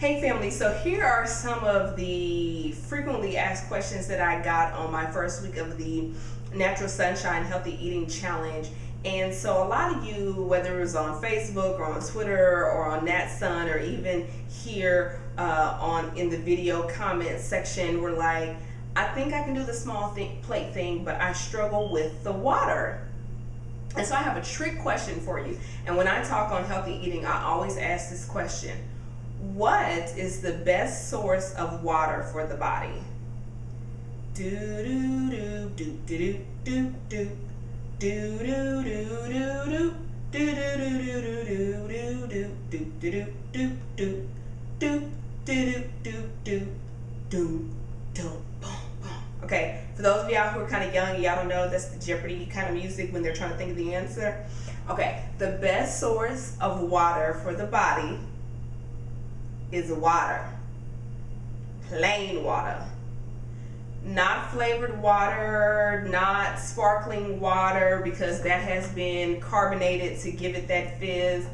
Hey family, so here are some of the frequently asked questions that I got on my first week of the Natural Sunshine Healthy Eating Challenge. And so a lot of you, whether it was on Facebook or on Twitter or on NatSun or even here in the video comment section, were like, I think I can do the small plate thing, but I struggle with the water. And so I have a trick question for you. And when I talk on healthy eating, I always ask this question: what is the best source of water for the body? Do do do do do do do do do do do do do. Okay, for those of y'all who are kind of young, y'all don't know that's the Jeopardy kind of music when they're trying to think of the answer. Okay, the best source of water for the body is water. Plain water. Not flavored water, not sparkling water, because that has been carbonated to give it that fizz.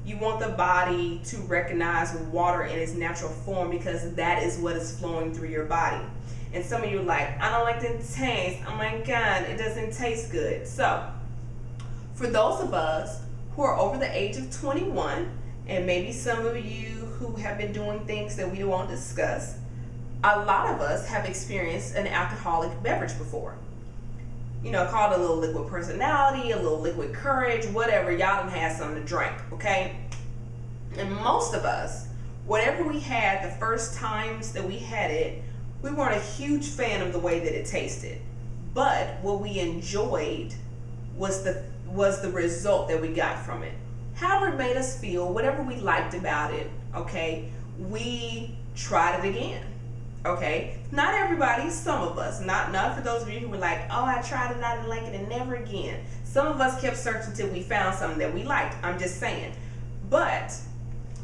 You want the body to recognize water in its natural form, because that is what is flowing through your body. And some of you are like, I don't like the taste. Oh my God, it doesn't taste good. So, for those of us who are over the age of 21, and maybe some of you who have been doing things that we won't discuss, a lot of us have experienced an alcoholic beverage before. You know, called a little liquid personality, a little liquid courage, whatever. Y'all done had something to drink, okay? And most of us, whatever we had the first times that we had it, we weren't a huge fan of the way that it tasted. But what we enjoyed was the result that we got from it. However it made us feel, whatever we liked about it, okay, we tried it again, okay? Not everybody, some of us. Not for those of you who were like, oh, I tried it, I didn't like it, and never again. Some of us kept searching until we found something that we liked. I'm just saying. But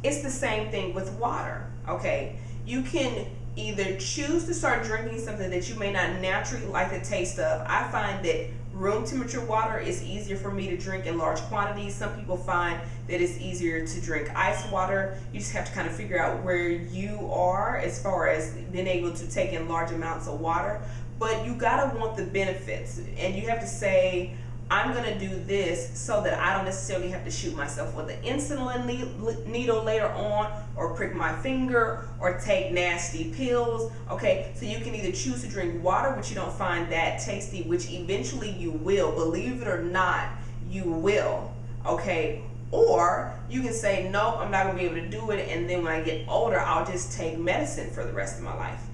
it's the same thing with water, okay? You can either choose to start drinking something that you may not naturally like the taste of. I find that room temperature water is easier for me to drink in large quantities. Some people find that it's easier to drink ice water. You just have to kind of figure out where you are as far as being able to take in large amounts of water. But you gotta want the benefits, and you have to say, I'm gonna do this so that I don't necessarily have to shoot myself with an insulin needle later on, or prick my finger, or take nasty pills. Okay, so you can either choose to drink water, which you don't find that tasty, which eventually you will, believe it or not, you will. Okay, or you can say, nope, I'm not gonna be able to do it, and then when I get older, I'll just take medicine for the rest of my life.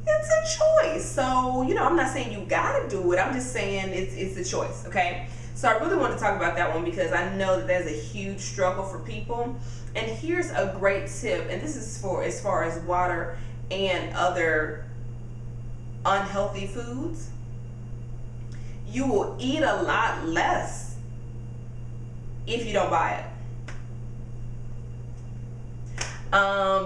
It's a choice. So, you know, I'm not saying you gotta do it. I'm just saying it's a choice, okay? So I really want to talk about that one, because I know that there's a huge struggle for people. And here's a great tip, and this is for as far as water and other unhealthy foods. You will eat a lot less if you don't buy it.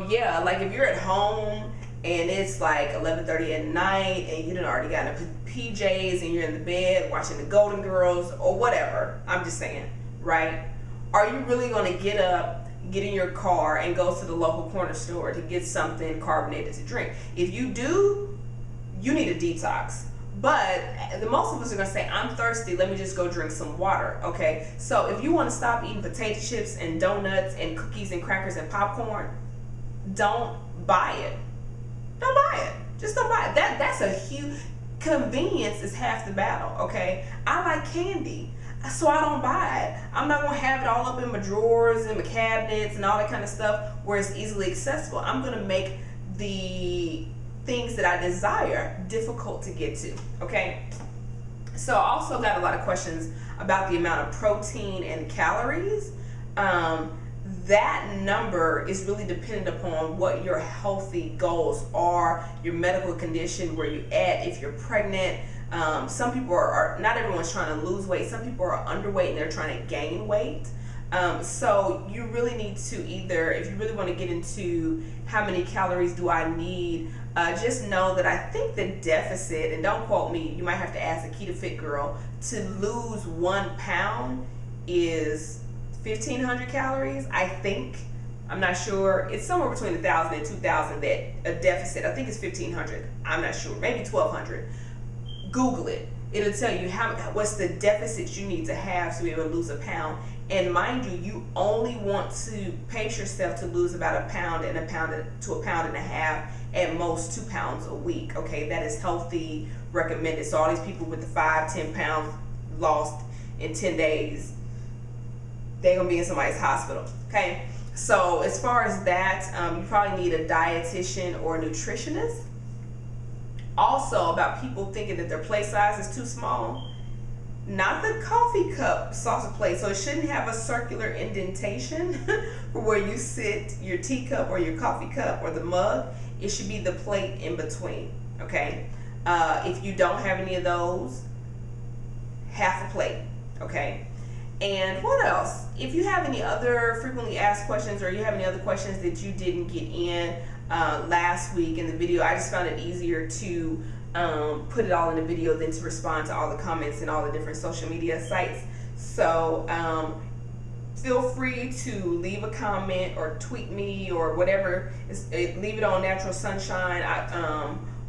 Yeah, like if you're at home and it's like 11:30 at night and you done already got in PJs and you're in the bed watching the Golden Girls or whatever, I'm just saying, right? Are you really going to get up, get in your car, and go to the local corner store to get something carbonated to drink? If you do, you need a detox. But the most of us are going to say, I'm thirsty, let me just go drink some water, okay? So if you want to stop eating potato chips and donuts and cookies and crackers and popcorn, don't buy it. Don't buy it. Just don't buy it. That's a huge... Convenience is half the battle, okay? I like candy, so I don't buy it. I'm not going to have it all up in my drawers and my cabinets and all that kind of stuff where it's easily accessible. I'm going to make the things that I desire difficult to get to, okay? So I also got a lot of questions about the amount of protein and calories. That number is really dependent upon what your healthy goals are, your medical condition, where you're at, if you're pregnant. Some people are, not everyone's trying to lose weight. Some people are underweight and they're trying to gain weight. So you really need to either, if you really want to get into how many calories do I need, just know that I think the deficit, and don't quote me, you might have to ask a Keto Fit girl, to lose 1 pound is 1,500 calories, I think. I'm not sure. It's somewhere between 1,000 and 2,000 that a deficit. I think it's 1,500. I'm not sure. Maybe 1,200. Google it. It'll tell you what's the deficit you need to have to be able to lose a pound. And mind you, you only want to pace yourself to lose about a pound to a pound and a half, at most 2 pounds a week. Okay, that is healthy, recommended. So all these people with the 5-10 pounds lost in 10 days, they're gonna be in somebody's hospital. Okay, so as far as that, you probably need a dietitian or a nutritionist. Also, about people thinking that their plate size is too small. Not the coffee cup salsa plate, so it shouldn't have a circular indentation for where you sit your teacup or your coffee cup or the mug. It should be the plate in between. Okay, if you don't have any of those, half a plate. Okay. And what else? If you have any other frequently asked questions, or you have any other questions that you didn't get in last week in the video, I just found it easier to put it all in the video than to respond to all the comments in all the different social media sites. So feel free to leave a comment or tweet me or whatever. Leave it on Natural Sunshine,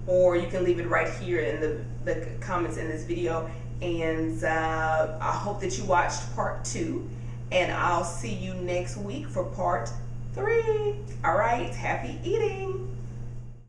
or you can leave it right here in the comments in this video. And I hope that you watched part 2, and I'll see you next week for part 3. All right, happy eating.